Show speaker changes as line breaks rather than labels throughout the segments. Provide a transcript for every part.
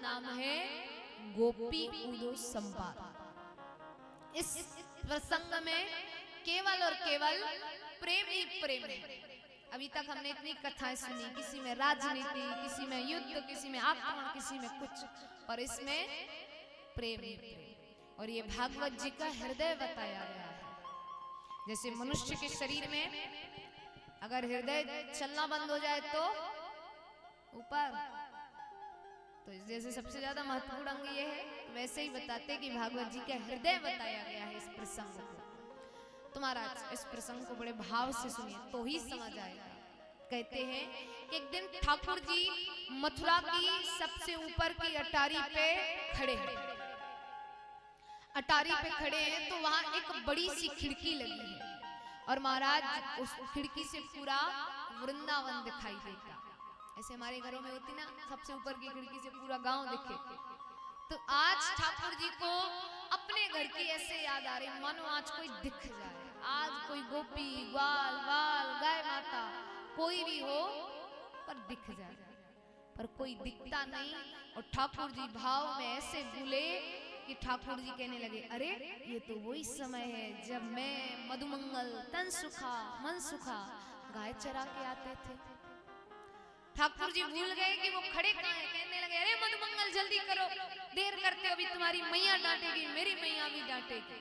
नाम है गोपी उदो संवाद। इस प्रसंग में केवल और केवल प्रेम ही प्रेम है। अभी तक हमने इतनी कथाएं सुनी, किसी में राजनीति, किसी में युद्ध, किसी में आक्रमण, किसी में कुछ, पर इसमें प्रेम ही प्रेम। और ये भागवत जी का हृदय बताया गया है। जैसे मनुष्य के शरीर में अगर हृदय चलना बंद हो जाए तो ऊपर, तो जैसे सबसे ज्यादा महत्वपूर्ण अंग ये है, वैसे ही बताते कि भागवत जी का हृदय बताया गया है इस प्रसंग को। तो महाराज इस प्रसंग को बड़े भाव से सुनिए तो ही समझ आएगा। कहते हैं कि एक दिन ठाकुर जी मथुरा की सबसे ऊपर की अटारी पे खड़े हैं। अटारी पे खड़े हैं तो वहां एक बड़ी सी खिड़की लगी है और महाराज उस खिड़की से पूरा वृंदावन दिखाई देता। ऐसे हमारे घरों में होती ना, सबसे ऊपर की खिड़की से पूरा गांव दिखे। तो आज ठाकुर जी को अपने घर की ऐसे याद आ रही, मानो आज कोई दिख जाए, आज कोई गोपी ग्वाल वाल गाय माता कोई भी हो पर दिख जाए, पर कोई दिखता नहीं। और ठाकुर जी भाव में ऐसे भूले कि ठाकुर जी कहने लगे, अरे ये तो वही समय है जब मैं मधुमंगल तन सुखा मन सुखा गाय चरा के आते थे। ठाकुर जी भूल गए कि वो खड़े कहाँ हैं। कहने लगे, अरे मधुमंगल जल्दी करो, देर करते हो, अभी तुम्हारी मैया डांटेगी, मेरी मैया भी डांटेगी।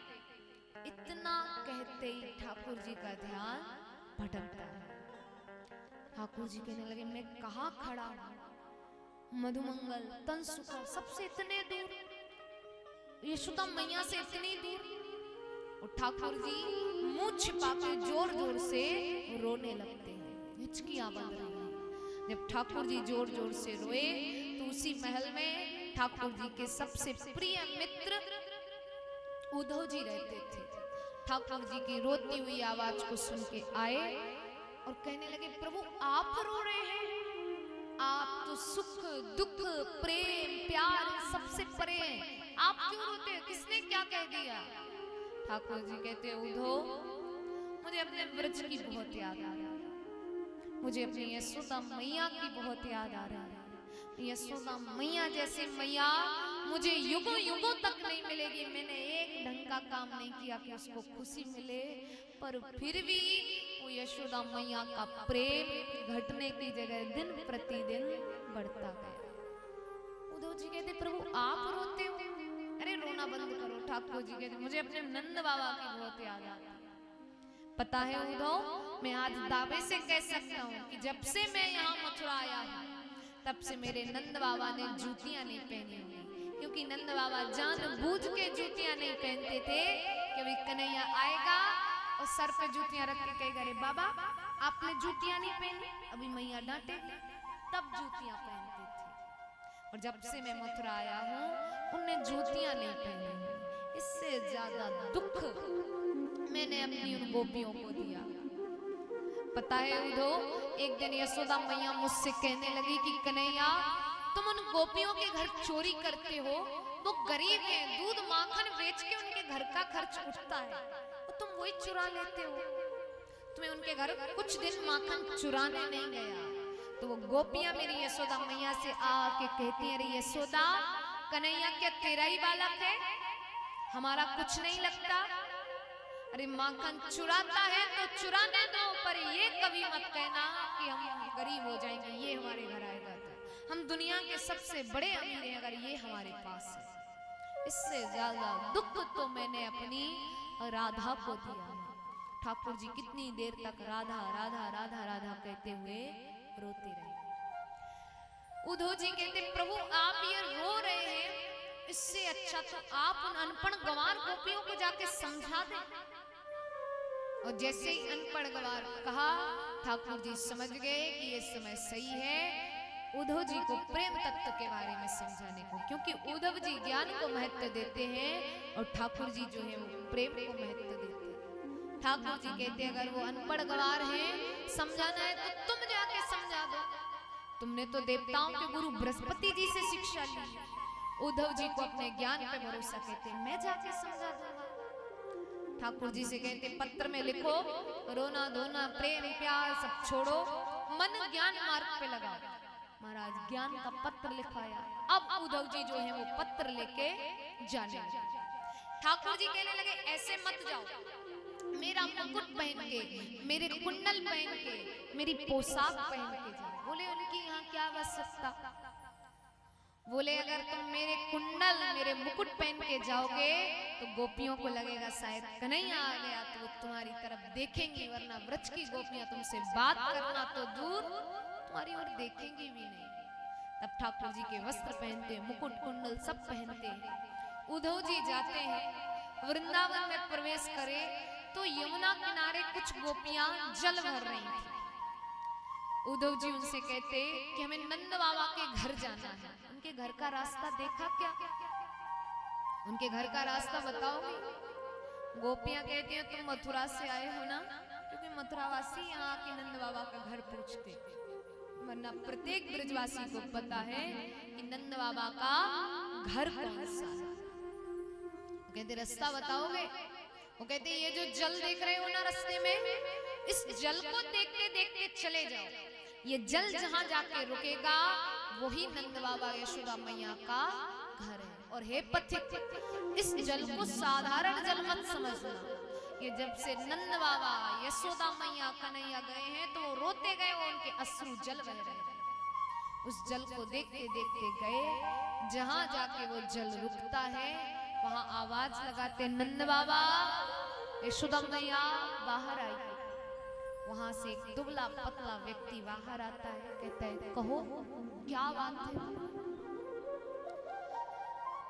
इतना कहते ही ठाकुर जी का ध्यान भटकता है। ठाकुर जी कहने लगे, मैं कहाँ खड़ा हूँ, मधुमंगल तन सुखा सबसे इतने दूर, यशोदा मैया से इतनी दूर। और ठाकुर जी मुंह छिपा के जोर जोर से रोने लगते हैं, हिचकियां बंद रही। जब ठाकुर जी जोर जोर से रोए तो उसी महल में ठाकुर जी के सबसे प्रिय मित्र उद्धव जी रहते थे। ठाकुर जी की रोती हुई आवाज को सुन के आए और कहने लगे, प्रभु आप रो रहे हैं, आप तो सुख दुख प्रेम प्यार सबसे परे हैं, आप क्यों रोते हैं, किसने क्या कह दिया। ठाकुर जी कहते, उद्धव मुझे अपने ब्रज की बहुत याद आ रही है, मुझे अपनी यशोदा मैया की बहुत याद आ रही है। यशोदा मैया जैसी मैया मुझे युगों युगों तक नहीं मिलेगी। मैंने एक ढंग का काम नहीं किया कि उसको खुशी मिले, पर फिर भी वो यशोदा मैया का प्रेम घटने की जगह दिन प्रतिदिन बढ़ता गया। उद्धव जी कहते, प्रभु आप रोते हो, अरे रोना बंद करो। ठाकुर जी कहते, मुझे अपने नंद बाबा की बहुत याद आती है। पता है उद्धव, मैं आज दावे से कह सकता हूँ कि जब से मैं यहाँ मथुरा आया हूँ तब से मेरे नंद बाबा ने जूतियां नहीं पहनी हुई, क्योंकि नंद बाबा जानबूझ के जूतियां नहीं पहनते थे कि अभी कन्हैया आएगा और सर पे जूतियां रख के कहेगा, अरे बाबा आपने जूतियां नहीं पहनी, अभी मैया डांटेगी, तब जूतियां पहनते थे। और जब से मैं मथुरा आया हूँ उनने जूतियां नहीं पहनी। इससे ज्यादा दुख मैंने अपनी उन गोपियों को दिया। पता है उद्धव, एक दिन यशोदा मैया मुझसे कहने लगी कि कन्हैया तुम उन गोपियों के घर चोरी करते हो, वो गरीब हैं, दूध माखन बेच के उनके घर का खर्च उठता है, तो तुम वही चुरा लेते हो। तुम्हें उनके घर कुछ दिन माखन चुराने नहीं गया। तो वो गोपियां मेरी यशोदा मैया से आके कहती हैं, अरे यशोदा कन्हैया क्या तेरा ही बालक है, हमारा कुछ नहीं लगता। अरे माखन चुराता है तो चुराने दो, पर ये कभी मत कहना कि हम गरीब हो जाएंगे, ये हमारे घर आएगा तो हम दुनिया के सबसे बड़े अमीर हैं अगर ये हमारे पास है। इससे ज्यादा दुख तो मैंने अपनी राधा को दिया। ठाकुर जी कितनी देर तक राधा राधा राधा राधा कहते हुए रोते रहे। उद्धव जी कहते, प्रभु आप ये रो रहे हैं, इससे अच्छा तो आप उन अनपढ़ गंवार गोपियों को जाके समझा दें। और जैसे ही अनपढ़ गंवार कहा, ठाकुर जी समझ गए कि ये समय सही है उद्धव जी को प्रेम तत्व के बारे में समझाने को, क्योंकि उद्धव जी ज्ञान को महत्व देते हैं और ठाकुर जी जो है वो प्रेम को महत्व देते हैं। ठाकुर जी कहते हैं, अगर वो अनपढ़ गंवार हैं, समझाना है तो तुम जाके समझा दो, तुमने तो देवताओं के गुरु बृहस्पति जी से शिक्षा ली। उद्धव जी को अपने ज्ञान पे भरोसा, कहते मैं जाके समझा दूंगा। ठाकुर जी से कहते, पत्र में लिखो, रोना धोना प्रेम प्यार सब छोड़ो, मन ज्ञान मार्ग पे लगाओ। महाराज ज्ञान का पत्र लिखवाया। अब उद्धव जी जो है वो पत्र लेके जाने लगे। ठाकुर जी कहने लगे ऐसे मत जाओ, मेरा मुकुट पहन के, मेरे कुंडल पहन के, मेरी पोशाक पहन के जाओ। बोले उनकी यहाँ क्या आवश्यकता? बोले अगर तुम मेरे कुंडल, मेरे मुकुट पहन के जाओगे तो गोपियों को लगेगा शायद कन्हैया आ गया, तो वो तुम्हारी तरफ देखेंगी, वरना ब्रज की गोपियां तुमसे बात करना तो दूर तुम्हारी ओर देखेंगी भी नहीं। तब ठाकुर जी के वस्त्र पहनते, मुकुट कुंडल सब पहनते उद्धव जी जाते हैं। वृंदावन में प्रवेश करे तो यमुना किनारे कुछ गोपियां जल भर रही थी। उद्धव जी उनसे कहते कि हमें नंद बाबा के घर जाना है। उनके घर का रास्ता देखा क्या? उनके घर का रास्ता बताओगे? गोपियां कहती हैं तुम मथुरा से आए हो ना, क्योंकि मथुरावासी यहाँ के नंद बाबा का घर पूछते, वरना प्रत्येक ब्रजवासी को पता है कि नंद बाबा का घर कौन सा है। वो कहते रास्ता बताओगे? वो कहते ये जो जल देख रहे हो ना रास्ते में, इस जल को देखते देखते चले जाओ। ये जल जहां जाके रुकेगा वही नंद बाबा यशोदा मैया का घर है। और हे पथिक, इस जल को साधारण जल मत समझना। ये जब से नंद बाबा यशोदा मैया कन्हैया गए हैं तो वो रोते गए, वो उनके अश्रु जल बह रहे हैं। उस जल को देखते देखते गए, जहां जाके वो जल रुकता है वहां आवाज लगाते नंद बाबा यशोदा मैया बाहर आई। वहां से एक दुबला पतला व्यक्ति बाहर आता है, कहता है कहो क्या बात है?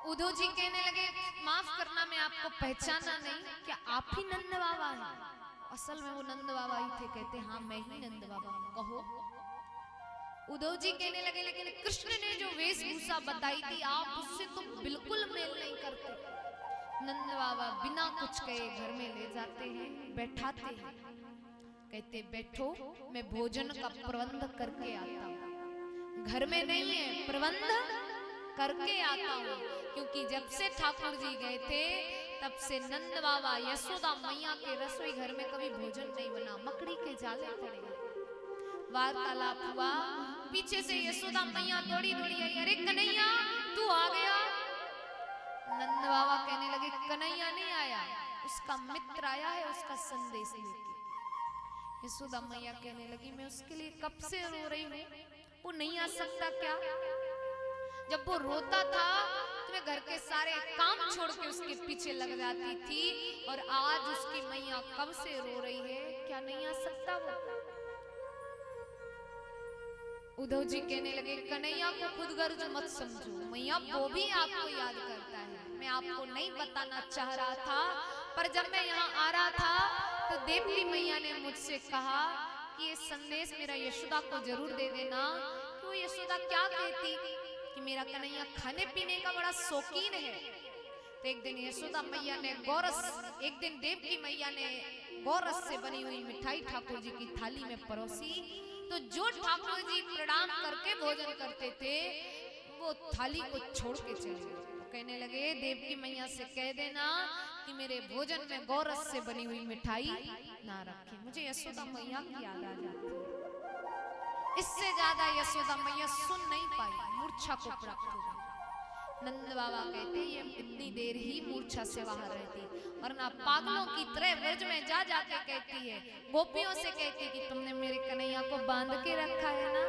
उद्धव जी कहने लगे माफ करना मैं आपको पहचाना नहीं, क्या आप ही नंद बाबा हैं? असल में वो नंद बाबा ही थे। कहते हाँ मैं ही नंद बाबा हूं, कहो। उद्धव जी कहने लगे लेकिन कृष्ण ने जो वेशभूषा बताई थी आप उससे तो बिल्कुल मेल नहीं करते। नंद बाबा बिना कुछ कहे घर में ले जाते हैं, बैठाते हैं, कहते बैठो मैं भोजन का प्रबंध करके आता हूँ। घर में नहीं है, प्रबंध करके आता हूँ। क्योंकि जब से ठाकुर जी गए थे तब से नंद बाबा यशोदा मैया के रसोई घर में कभी भोजन नहीं बना, मकड़ी के जाले पड़े। वार्तालाप हुआ, पीछे से यशोदा मैया दौड़ी दौड़ी आई, अरे कन्हैया तू आ गया। नंद बाबा कहने लगे कन्हैया नहीं आया, उसका मित्र आया है उसका संदेश लेके। यशोदा मैया कहने लगी मैं उसके लिए कब से रो रही हूँ, वो नहीं आ सकता क्या? जब वो रोता था तो मैं घर के सारे काम छोड़ के उसके पीछे लग जाती थी, और आज उसकी मैया कब से रो रही है, क्या नहीं आ सकता वो? उद्धव जी कहने लगे कन्हैया को खुद गर्ज मत समझो, मैया वो भी आपको याद करता है। मैं आपको नहीं बताना चाह रहा था, पर जब मैं यहाँ आ रहा था तो देवकी मैया ने मुझसे कहा कि ये संदेश मेरा यशोदा को जरूर दे देना। तो यशोदा क्या कहती कि मेरा कन्हैया खाने पीने का बड़ा शौकीन है। तो एक दिन यशोदा मैया ने गोरस, एक दिन देवकी मैया ने गोरस से बनी हुई मिठाई ठाकुर जी की थाली में परोसी। तो जो ठाकुर जी प्रणाम करके भोजन करते थे वो थाली को छोड़ के चले गए। कहने लगे देवकी मैया से कह देना कि मेरे भोजन में गोरस से बनी हुई मिठाई ना रखे। मुझे यशोदा मैया की याद आ जाती है। इससे ज्यादा यशोदा मैया सुन नहीं पाई, मूर्छा को प्राप्त हो गई। नंद बाबा कहते ये इतनी देर ही मूर्छा से बाहर रहती, वरना पागलों की तरह ब्रज में जा जाके कहती है, गोपियों से कहती कि तुमने मेरे कन्हैया को बांध के रखा है ना,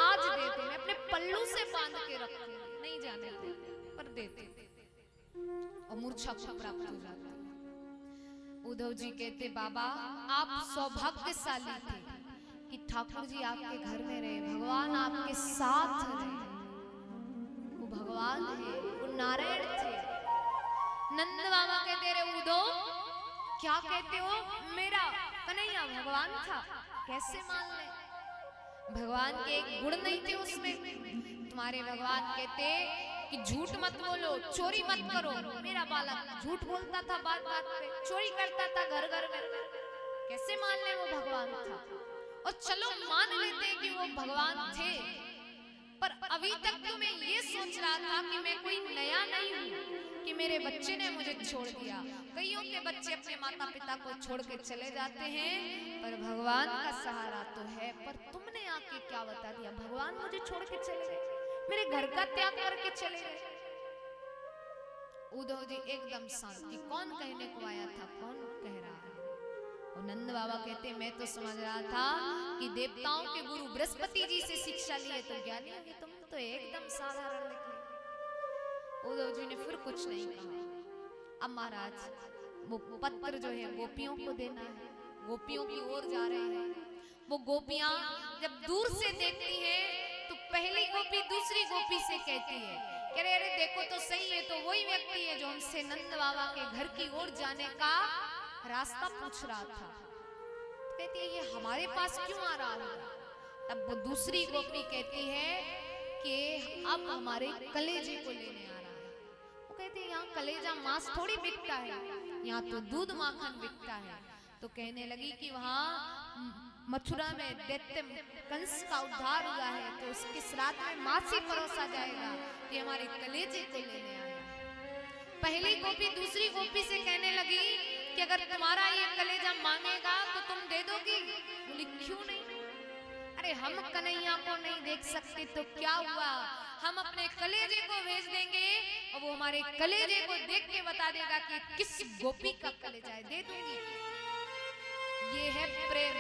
आज देते, मैं अपने पल्लू से बांध के रखूंगी, नहीं जाने देते पर देते, और मूर्छा को प्राप्त हो जाती। उद्धव जी कहते बाबा आप सौभाग्यशाली थे कि ठाकुर जी आपके घर में रहे, भगवान आपके साथ रहे। वो भगवान है, वो नारायण थे। नंद बाबा कहते रहे उद्धव क्या कहते हो, मेरा कन्हैया भगवान था, कैसे मान ले? भगवान के एक गुण नहीं थे उसमें। तुम्हारे भगवान कहते कि झूठ मत बोलो, चोरी मत करो। मेरा बालक झूठ बोलता था, बात बात पे चोरी करता था घर घर में, कैसे मान ले वो भगवान था? और चलो मान लेते कि वो भगवान थे, पर अभी तक तो मैं ये सोच रहा था कि मैं कोई नया नहीं हूँ कि मेरे बच्चे ने मुझे छोड़ दिया। कईयों के बच्चे अपने माता पिता को छोड़ के चले जाते हैं, पर भगवान का सहारा तो है। पर तुमने आके क्या बता दिया, भगवान मुझे छोड़ के चले गए? मेरे घर का त्याग करके चले गए। उद्धव जी एकदम शांत कि कौन कहने को आया था, कौन कह रहा है। और नंद बाबा कहते मैं तो समझ रहा था कि देवताओं के गुरु बृहस्पति जी से शिक्षा लिए तो ज्ञानी होगी, तुम तो एकदम साधारण निकले। उद्धव जी ने फिर कुछ नहीं कहा। अब महाराज वो पत्र जो है गोपियों को देना है, गोपियों की ओर जा रहे हैं। वो गोपियां जब दूर से देखती हैं तो पहली गोपी दूसरी गोपी से कहती है कि अरे देखो तो सही है, तो वही व्यक्ति है जो हमसे नंद बाबा के घर की ओर जाने का रास्ता पूछ रहा था। तो कहती है ये हमारे पास क्यों आ रहा है। तब वो दूसरी गोपी कहती है कि अब हमारे कलेजे को लेने आ रहा है। वो कहती है यहाँ कलेजा मांस थोड़ी बिकता है, यहाँ तो दूध माखन बिकता है। तो कहने लगी कि वहाँ मथुरा में दैत्य कंस का उद्धार हुआ है, तो उसके श्राद्ध में मांस ही परोसा जाएगा कि हमारे कलेजे को लेने आया। पहली गोपी दूसरी गोपी से कहने लगी कि अगर तुम्हारा ये कलेजा मांगेगा तो तुम दे दोगी। बोली क्यों नहीं, अरे हम कन्हैया को नहीं देख सकते तो क्या हुआ, हम अपने कलेजे को भेज देंगे और वो हमारे कलेजे को देख के बता देगा कि किस गोपी का कलेजा है, दे दूंगी। ये है प्रेम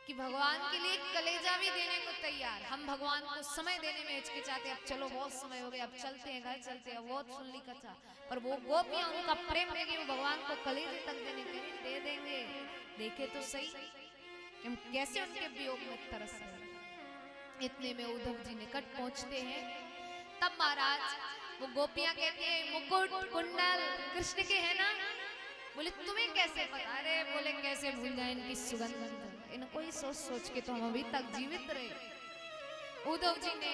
कि भगवान के लिए कलेजा भी देने को तैयार। हम भगवान को समय देने में हिचकिचाते, अब चलो बहुत समय हो गया, अब चलते हैं, घर चलते हैं, बहुत सुन ली कथा। पर वो गोपियां उनका प्रेम देगी, वो भगवान को कलेजे तक देने के लिए दे देंगे। देखे तो सही हम कैसे उनके वियोग में तरस रहे। इतने में उद्धव जी निकट पहुंचते हैं। तब महाराज वो गोपियां कहती है मुकुट कुंडल कृष्ण के है ना। बोले तुम्हें कैसे पता। अरे बोले कैसे भूल जाए इनकी सुगंध, इनको ही सोच सोच के तो हम अभी तक जीवित रहे। उद्धव जी ने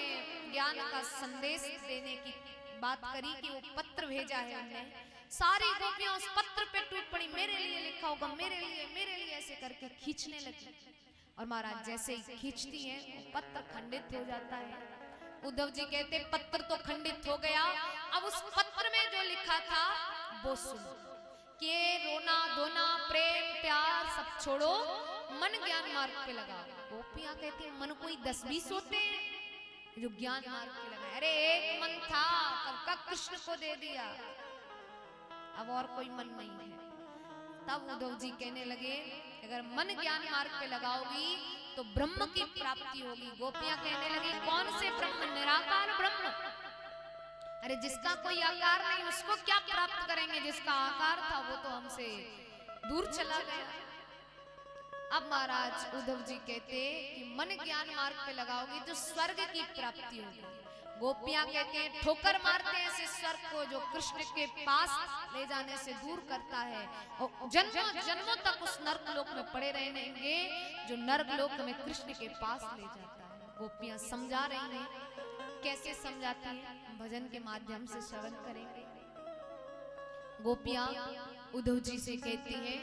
ज्ञान का संदेश देने की बात करी कि वो पत्र भेजा है हमने। सारी गोपियां उस पत्र पे टूट पड़ी, मेरे लिए लिखा होगा, मेरे लिए ऐसे करके खींचने लगी। और महाराज जैसे ही खींचती हैं पत्र खंडित हो जाता है। उद्धव जी कहते पत्र तो खंडित हो गया, अब उस पत्र में जो लिखा था वो सुनो कि रोना धोना प्रेम प्यार सब छोड़ो, मन ज्ञान मार्ग पे लगाओ। गोपियां कहती हैं मन कोई 10-20 होते हैं जो ज्ञान मार्ग पे लगाए। अरे एक मन था, कब का कृष्ण को दे दिया, अब और कोई मन नहीं है। तब उद्धव जी कहने लगे अगर मन ज्ञान मार्ग पे लगाओगी तो ब्रह्म की प्राप्ति होगी। गोपियां कहने लगी कौन से ब्रह्म, निराकार ब्रह्म। अरे जिसका कोई आकार नहीं उसको क्या प्राप्त करेंगे, जिसका आकार था वो तो हमसे दूर चला गया। अब महाराज उद्धव जी कहते कि मन ज्ञान मार्ग पे लगाओगे तो स्वर्ग की प्राप्ति होगी। गोपियां कहते हैं ठोकर मारते हैं इस स्वर्ग को जो कृष्ण के पास ले जाने से दूर करता है, और जन्मों जन्मों तक उस नर्क लोक में पड़े रहेंगे जो नर्क लोक में कृष्ण के पास ले जाता है। गोपियां समझा रही हैं, कैसे समझाती है भजन के माध्यम से श्रवण करेंगे। गोपियां उद्धव जी से कहती हैं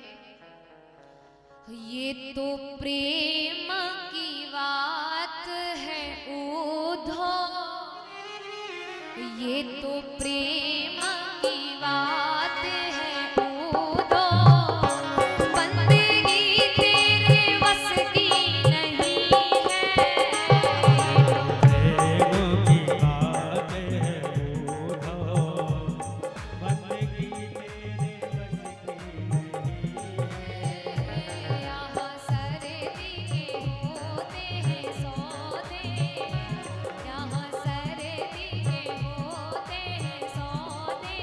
ये तो प्रेम की बात है उद्धव, ये तो प्रेम की बात है उद्धव, बंदगी तेरे बस की नहीं है। प्रेम की बात है उद्धव, बंदगी तेरे बस की नहीं है। यहाँ सरदी के होते हैं सौदे, यहाँ सरदी के होते हैं सौदे,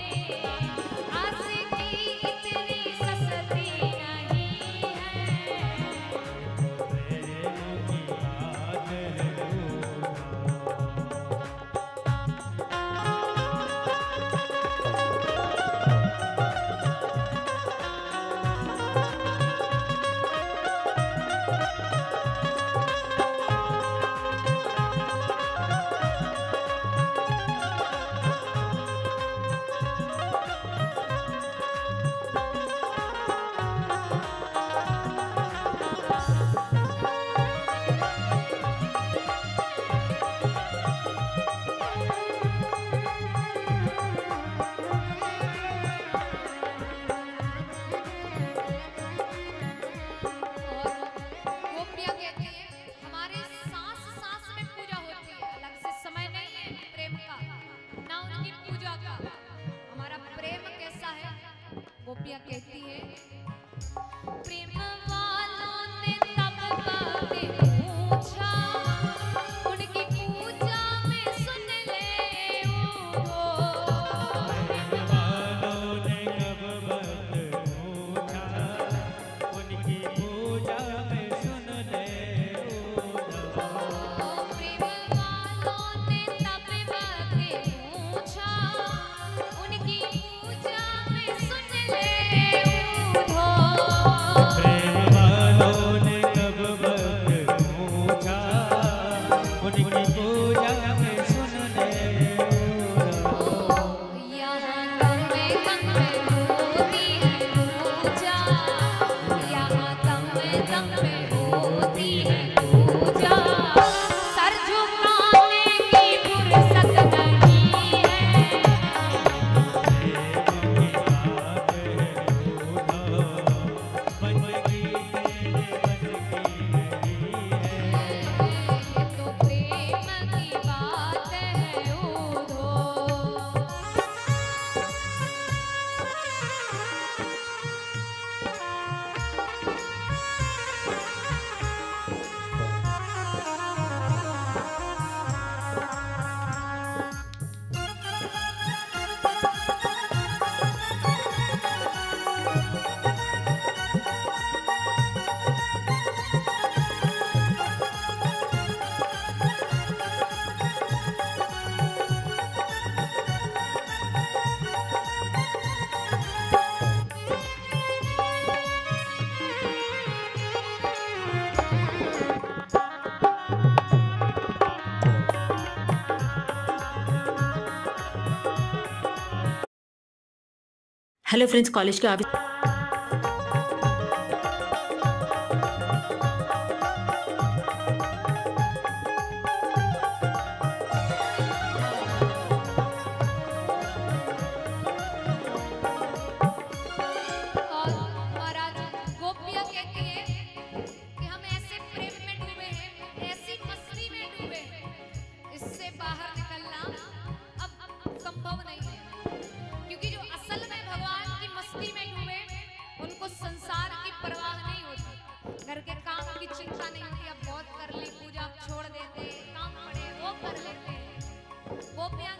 हेलो फ्रेंड्स, कॉलेज के ऑफिस
और महाराज गोपियां कहती है कि हम ऐसे प्रेम में डूबे हैं, ऐसी मस्ती में डूबे हैं, इससे बाहर निकलना अब संभव नहीं है। क्योंकि जो असल में भगवान की मस्ती में डूबे उनको संसार की परवाह नहीं होती, घर के काम की चिंता नहीं होती। अब बहुत कर ली पूजा, अब छोड़ देते, काम पड़े वो कर लेते। गोपियां